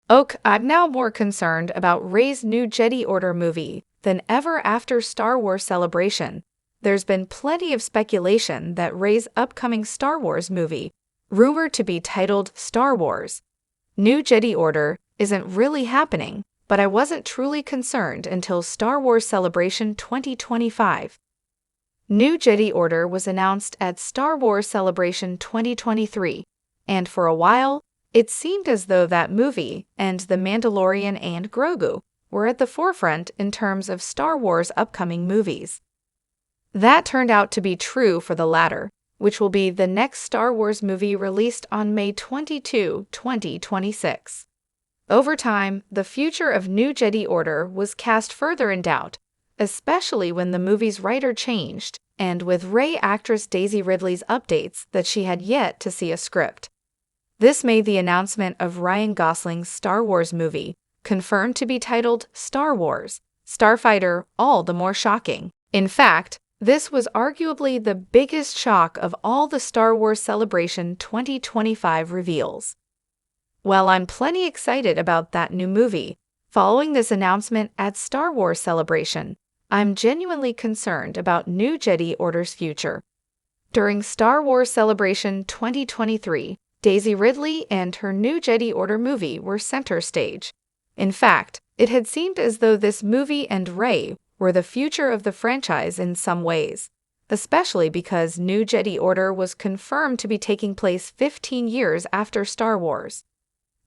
I'm now more concerned about Rey's new Jedi Order movie than ever after Star Wars Celebration. There's been plenty of speculation that Rey's upcoming Star Wars movie, rumored to be titled Star Wars New Jedi Order, isn't really happening, but I wasn't truly concerned until Star Wars Celebration 2025. New Jedi Order was announced at Star Wars Celebration 2023, and for a while, it seemed as though that movie and The Mandalorian and Grogu were at the forefront in terms of Star Wars upcoming movies. That turned out to be true for the latter, which will be the next Star Wars movie released on May 22, 2026. Over time, the future of New Jedi Order was cast further in doubt, especially when the movie's writer changed, and with Rey actress Daisy Ridley's updates that she had yet to see a script. This made the announcement of Ryan Gosling's Star Wars movie, confirmed to be titled Star Wars Starfighter, all the more shocking. In fact, this was arguably the biggest shock of all the Star Wars Celebration 2025 reveals. While I'm plenty excited about that new movie, following this announcement at Star Wars Celebration, I'm genuinely concerned about New Jedi Order's future. During Star Wars Celebration 2023, Daisy Ridley and her New Jedi Order movie were center stage. In fact, it had seemed as though this movie and Rey were the future of the franchise in some ways, especially because New Jedi Order was confirmed to be taking place 15 years after Star Wars.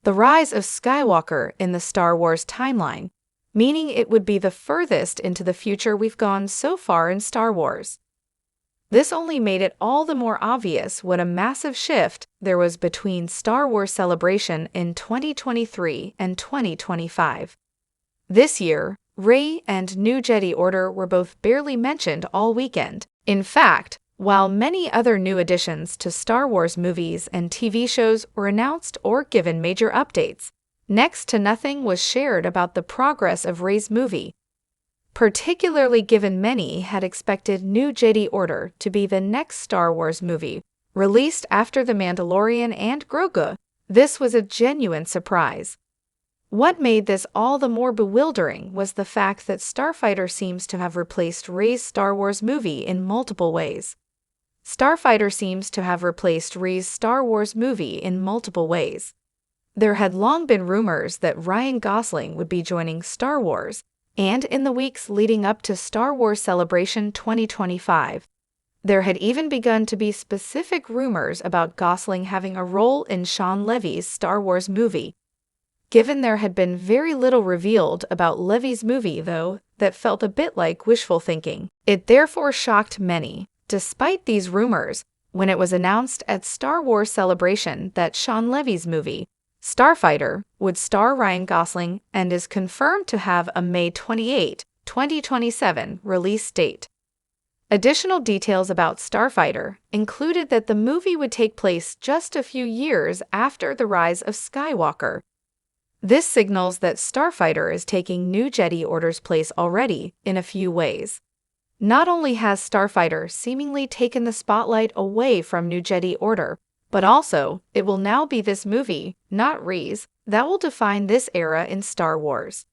The rise of Skywalker in the Star Wars timeline, meaning it would be the furthest into the future we've gone so far in Star Wars. This only made it all the more obvious what a massive shift there was between Star Wars Celebration in 2023 and 2025. This year, Rey and New Jedi Order were both barely mentioned all weekend. In fact, while many other new additions to Star Wars movies and TV shows were announced or given major updates, next to nothing was shared about the progress of Rey's movie. Particularly given many had expected New Jedi Order to be the next Star Wars movie, released after The Mandalorian and Grogu, this was a genuine surprise. What made this all the more bewildering was the fact that Starfighter seems to have replaced Rey's Star Wars movie in multiple ways. Starfighter seems to have replaced Rey's Star Wars movie in multiple ways. There had long been rumors that Ryan Gosling would be joining Star Wars, and in the weeks leading up to Star Wars Celebration 2025, there had even begun to be specific rumors about Gosling having a role in Sean Levy's Star Wars movie. Given there had been very little revealed about Levy's movie, though, that felt a bit like wishful thinking, it therefore shocked many, despite these rumors, when it was announced at Star Wars Celebration that Sean Levy's movie, Starfighter, would star Ryan Gosling and is confirmed to have a May 28, 2027 release date. Additional details about Starfighter included that the movie would take place just a few years after the rise of Skywalker. This signals that Starfighter is taking New Jedi Order's place already in a few ways. Not only has Starfighter seemingly taken the spotlight away from New Jedi Order, but also, it will now be this movie, not Rey's, that will define this era in Star Wars.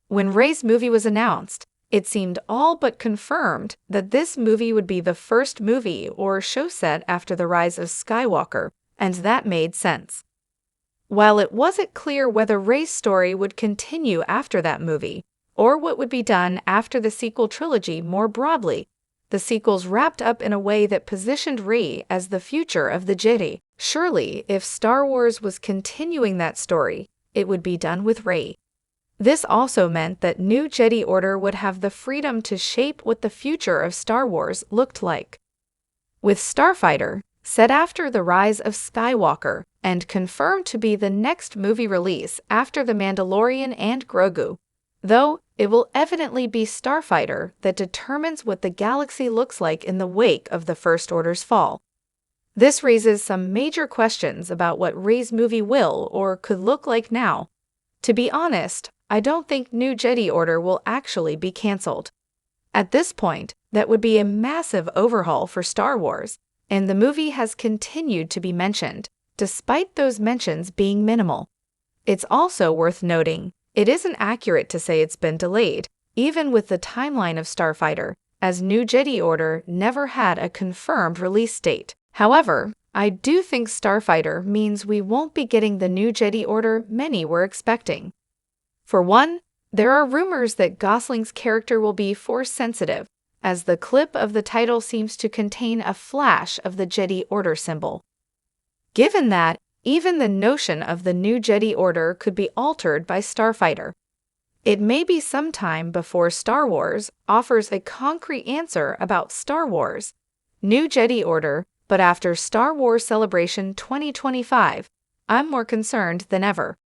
When Rey's movie was announced, it seemed all but confirmed that this movie would be the first movie or show set after the rise of Skywalker, and that made sense. While it wasn't clear whether Rey's story would continue after that movie, or what would be done after the sequel trilogy more broadly, the sequels wrapped up in a way that positioned Rey as the future of the Jedi. Surely, if Star Wars was continuing that story, it would be done with Rey. This also meant that New Jedi Order would have the freedom to shape what the future of Star Wars looked like. With Starfighter, set after the rise of Skywalker, and confirmed to be the next movie release after The Mandalorian and Grogu, though it will evidently be Starfighter that determines what the galaxy looks like in the wake of the First Order's fall. This raises some major questions about what Rey's movie will or could look like now. To be honest, I don't think New Jedi Order will actually be cancelled. At this point, that would be a massive overhaul for Star Wars, and the movie has continued to be mentioned, despite those mentions being minimal. It's also worth noting, it isn't accurate to say it's been delayed, even with the timeline of Starfighter, as New Jedi Order never had a confirmed release date. However, I do think Starfighter means we won't be getting the New Jedi Order many were expecting. For one, there are rumors that Gosling's character will be Force-sensitive, as the clip of the title seems to contain a flash of the Jedi Order symbol. Given that, even the notion of the New Jedi Order could be altered by Starfighter. It may be some time before Star Wars offers a concrete answer about Star Wars, New Jedi Order, but after Star Wars Celebration 2025, I'm more concerned than ever.